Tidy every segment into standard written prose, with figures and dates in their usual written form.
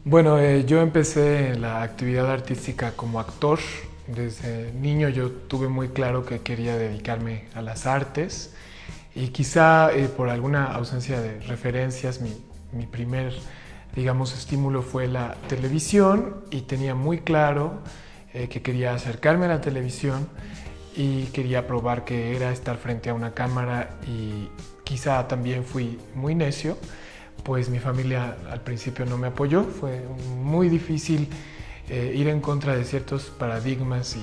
Bueno, yo empecé la actividad artística como actor. Desde niño yo tuve muy claro que quería dedicarme a las artes y quizá por alguna ausencia de referencias, mi primer, digamos, estímulo fue la televisión y tenía muy claro que quería acercarme a la televisión y quería probar que era estar frente a una cámara y quizá también fui muy necio, pues mi familia al principio no me apoyó, fue muy difícil ir en contra de ciertos paradigmas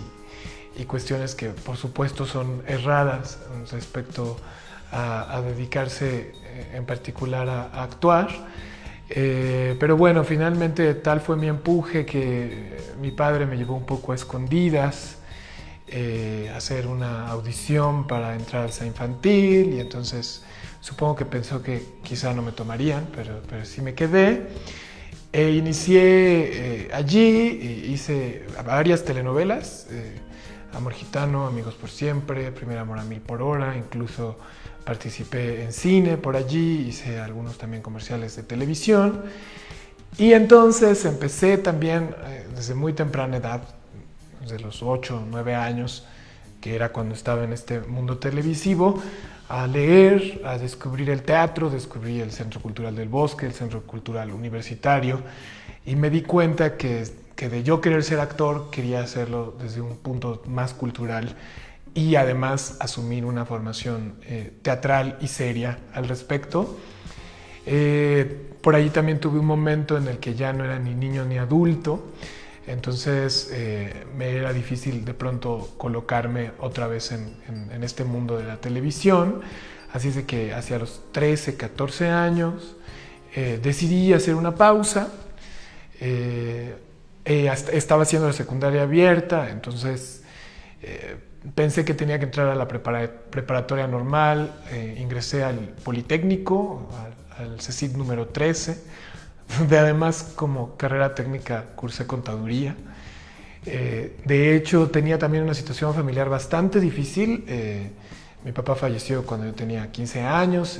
y cuestiones que por supuesto son erradas respecto a dedicarse en particular a actuar. Pero bueno, finalmente tal fue mi empuje que mi padre me llevó un poco a escondidas a hacer una audición para entrar al SEA infantil y entonces supongo que pensó que quizá no me tomarían, pero sí me quedé. Inicié allí, hice varias telenovelas, Amor Gitano, Amigos por Siempre, Primer Amor a Mil por Hora, incluso participé en cine por allí, hice algunos también comerciales de televisión y entonces empecé también desde muy temprana edad, desde los 8 o 9 años, que era cuando estaba en este mundo televisivo, a leer, a descubrir el teatro, descubrí el Centro Cultural del Bosque, el Centro Cultural Universitario, y me di cuenta que de yo querer ser actor, quería hacerlo desde un punto más cultural y además asumir una formación teatral y seria al respecto. Por ahí también tuve un momento en el que ya no era ni niño ni adulto, entonces me era difícil de pronto colocarme otra vez en este mundo de la televisión, así es de que hacia los 13, 14 años decidí hacer una pausa. Estaba haciendo la secundaria abierta, entonces pensé que tenía que entrar a la preparatoria normal, ingresé al Politécnico, al CECIT número 13, donde además como carrera técnica cursé contaduría. De hecho, tenía también una situación familiar bastante difícil. Mi papá falleció cuando yo tenía 15 años,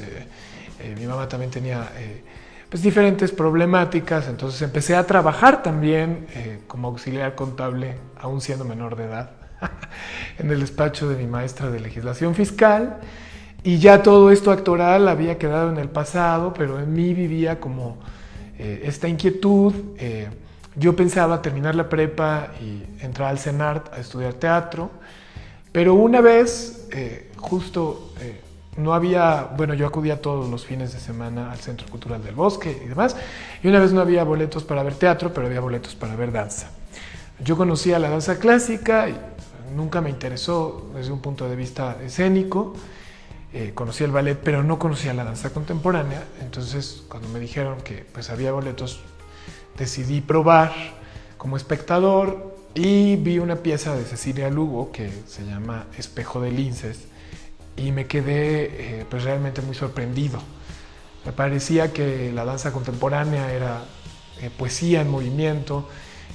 mi mamá también tenía pues diferentes problemáticas, entonces empecé a trabajar también como auxiliar contable, aún siendo menor de edad, en el despacho de mi maestra de legislación fiscal. Y ya todo esto actoral había quedado en el pasado, pero en mí vivía como esta inquietud. Yo pensaba terminar la prepa y entrar al CENART a estudiar teatro, pero una vez justo no había, bueno, yo acudía todos los fines de semana al Centro Cultural del Bosque y demás, y una vez no había boletos para ver teatro, pero había boletos para ver danza. Yo conocía la danza clásica y nunca me interesó desde un punto de vista escénico. Conocía el ballet, pero no conocía la danza contemporánea. Entonces, cuando me dijeron que pues había boletos, decidí probar como espectador y vi una pieza de Cecilia Lugo que se llama Espejo de Linces y me quedé pues realmente muy sorprendido. Me parecía que la danza contemporánea era poesía en movimiento,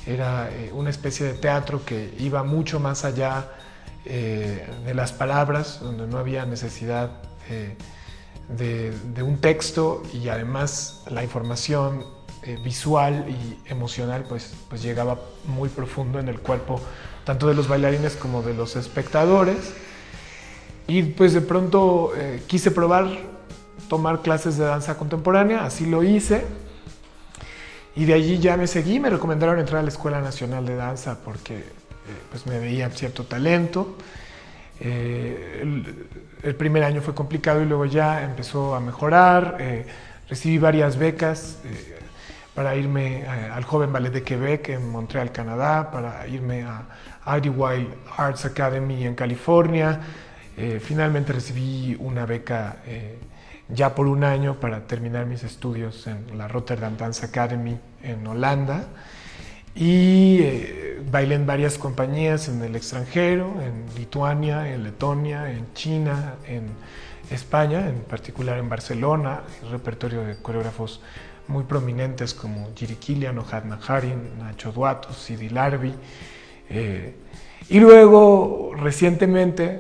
era una especie de teatro que iba mucho más allá de las palabras, donde no había necesidad de un texto y además la información visual y emocional pues llegaba muy profundo en el cuerpo tanto de los bailarines como de los espectadores. Y pues de pronto quise probar tomar clases de danza contemporánea, así lo hice. Y de allí ya me seguí, me recomendaron entrar a la Escuela Nacional de Danza porque pues me veían cierto talento. El primer año fue complicado y luego ya empezó a mejorar. Recibí varias becas para irme al Joven Ballet de Quebec en Montreal, Canadá, para irme a Idlewild Arts Academy en California. Finalmente recibí una beca ya por un año para terminar mis estudios en la Rotterdam Dance Academy en Holanda. Y bailé en varias compañías en el extranjero, en Lituania, en Letonia, en China, en España, en particular en Barcelona, el repertorio de coreógrafos muy prominentes como Jiri Kilian, Ohad Naharin, Nacho Duato, Sidi Larbi. Y luego, recientemente,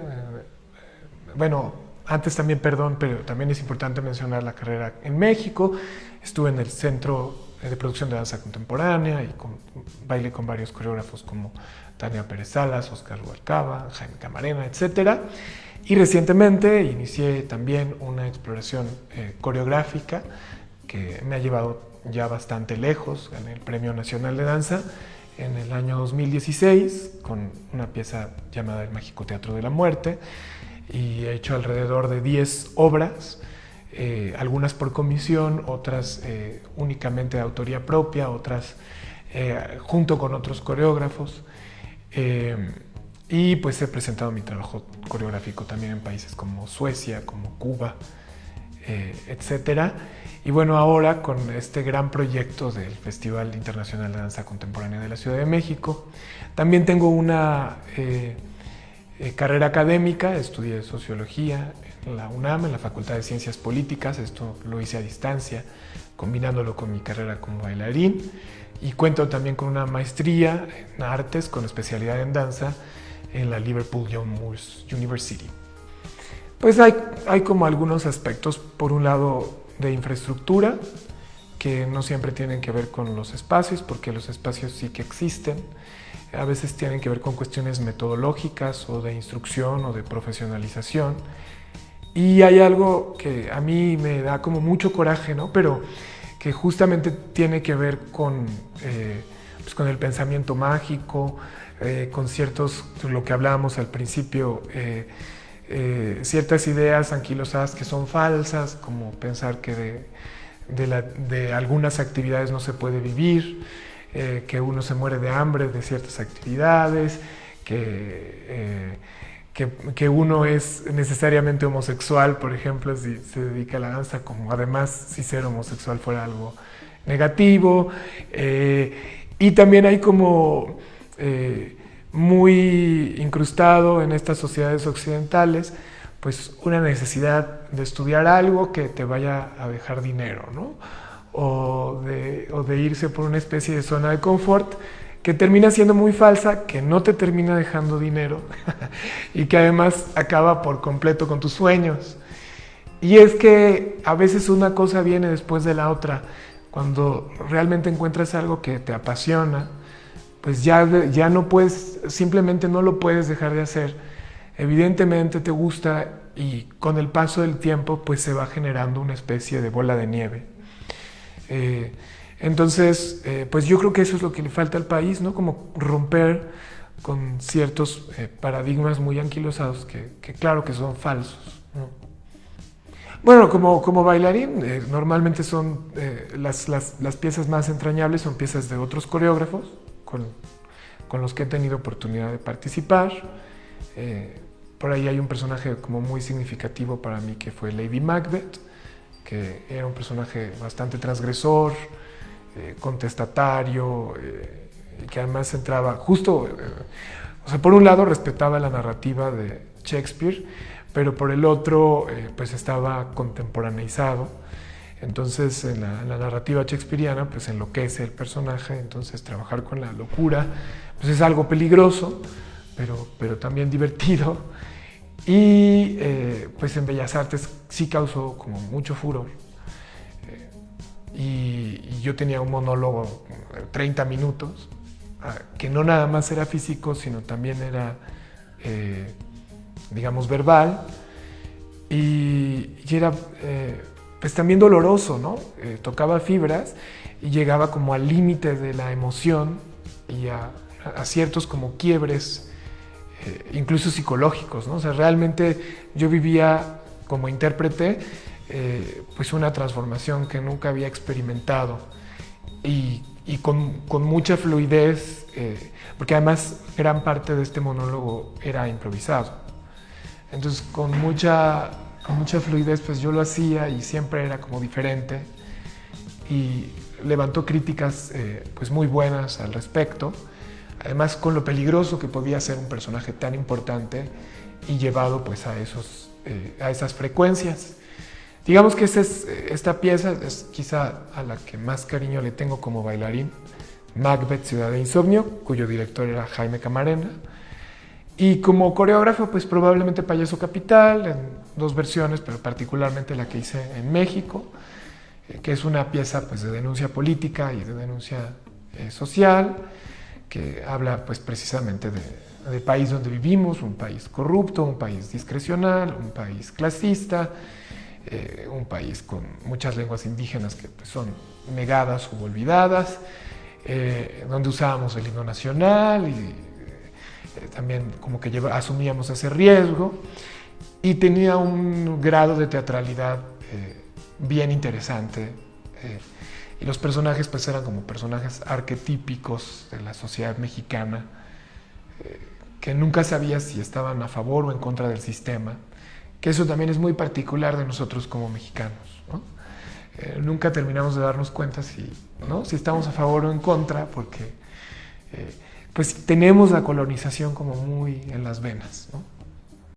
bueno, antes también, perdón, pero también es importante mencionar la carrera en México. Estuve en el Centro de producción de danza contemporánea y bailé con varios coreógrafos como Tania Pérez Salas, Oscar Rubalcaba, Jaime Camarena, etc. Y recientemente inicié también una exploración coreográfica que me ha llevado ya bastante lejos. Gané el Premio Nacional de Danza en el año 2016 con una pieza llamada El Mágico Teatro de la Muerte, y he hecho alrededor de 10 obras, algunas por comisión, otras únicamente de autoría propia, otras junto con otros coreógrafos, y pues he presentado mi trabajo coreográfico también en países como Suecia, como Cuba, etcétera. Y bueno, ahora con este gran proyecto del Festival Internacional de Danza Contemporánea de la Ciudad de México, también tengo una carrera académica. Estudié Sociología en la UNAM, en la Facultad de Ciencias Políticas. Esto lo hice a distancia, combinándolo con mi carrera como bailarín. Y cuento también con una maestría en artes con especialidad en danza en la Liverpool John Moores University. Pues hay como algunos aspectos, por un lado, de infraestructura, que no siempre tienen que ver con los espacios, porque los espacios sí que existen. A veces tienen que ver con cuestiones metodológicas o de instrucción o de profesionalización. Y hay algo que a mí me da como mucho coraje, ¿no? Pero que justamente tiene que ver pues con el pensamiento mágico, con ciertos, lo que hablábamos al principio, ciertas ideas anquilosadas que son falsas, como pensar que de algunas actividades no se puede vivir, que uno se muere de hambre de ciertas actividades, que uno es necesariamente homosexual, por ejemplo, si se dedica a la danza, como además si ser homosexual fuera algo negativo. Y también hay como muy incrustado en estas sociedades occidentales, pues una necesidad de estudiar algo que te vaya a dejar dinero, ¿no? O de irse por una especie de zona de confort que termina siendo muy falsa, que no te termina dejando dinero y que además acaba por completo con tus sueños. Y es que a veces una cosa viene después de la otra. Cuando realmente encuentras algo que te apasiona, pues ya no puedes, simplemente no lo puedes dejar de hacer. Evidentemente te gusta, y con el paso del tiempo pues se va generando una especie de bola de nieve. Entonces, pues yo creo que eso es lo que le falta al país, ¿no? Como romper con ciertos paradigmas muy anquilosados que claro que son falsos, ¿no? Bueno, como bailarín, normalmente son las piezas más entrañables son piezas de otros coreógrafos con los que he tenido oportunidad de participar. Por ahí hay un personaje como muy significativo para mí que fue Lady Macbeth, que era un personaje bastante transgresor, contestatario, que además entraba justo, o sea, por un lado respetaba la narrativa de Shakespeare, pero por el otro pues estaba contemporaneizado. Entonces en la narrativa shakespeariana pues enloquece el personaje. Entonces trabajar con la locura pues es algo peligroso, pero también divertido. Y pues en Bellas Artes sí causó como mucho furor. Y yo tenía un monólogo de 30 minutos, que no nada más era físico, sino también era, digamos, verbal. Y era pues también doloroso, ¿no? Tocaba fibras y llegaba como al límite de la emoción y a ciertos como quiebres, incluso psicológicos, ¿no? O sea, realmente yo vivía como intérprete pues una transformación que nunca había experimentado y con mucha fluidez, porque además gran parte de este monólogo era improvisado. Entonces con mucha fluidez pues yo lo hacía y siempre era como diferente, y levantó críticas pues muy buenas al respecto, además con lo peligroso que podía ser un personaje tan importante y llevado pues a esas frecuencias. Digamos que esta pieza es quizá a la que más cariño le tengo como bailarín, Macbeth, Ciudad de Insomnio, cuyo director era Jaime Camarena. Y como coreógrafo, pues probablemente Payaso Capital, en 2 versiones, pero particularmente la que hice en México, que es una pieza pues, de denuncia política y de denuncia social, que habla pues, precisamente del país donde vivimos, un país corrupto, un país discrecional, un país clasista, un país con muchas lenguas indígenas que pues, son negadas o olvidadas, donde usábamos el himno nacional y también como que asumíamos ese riesgo, y tenía un grado de teatralidad bien interesante, y los personajes pues eran como personajes arquetípicos de la sociedad mexicana, que nunca sabías si estaban a favor o en contra del sistema, que eso también es muy particular de nosotros como mexicanos, ¿no? Nunca terminamos de darnos cuenta si estamos a favor o en contra, porque pues tenemos la colonización como muy en las venas, ¿no?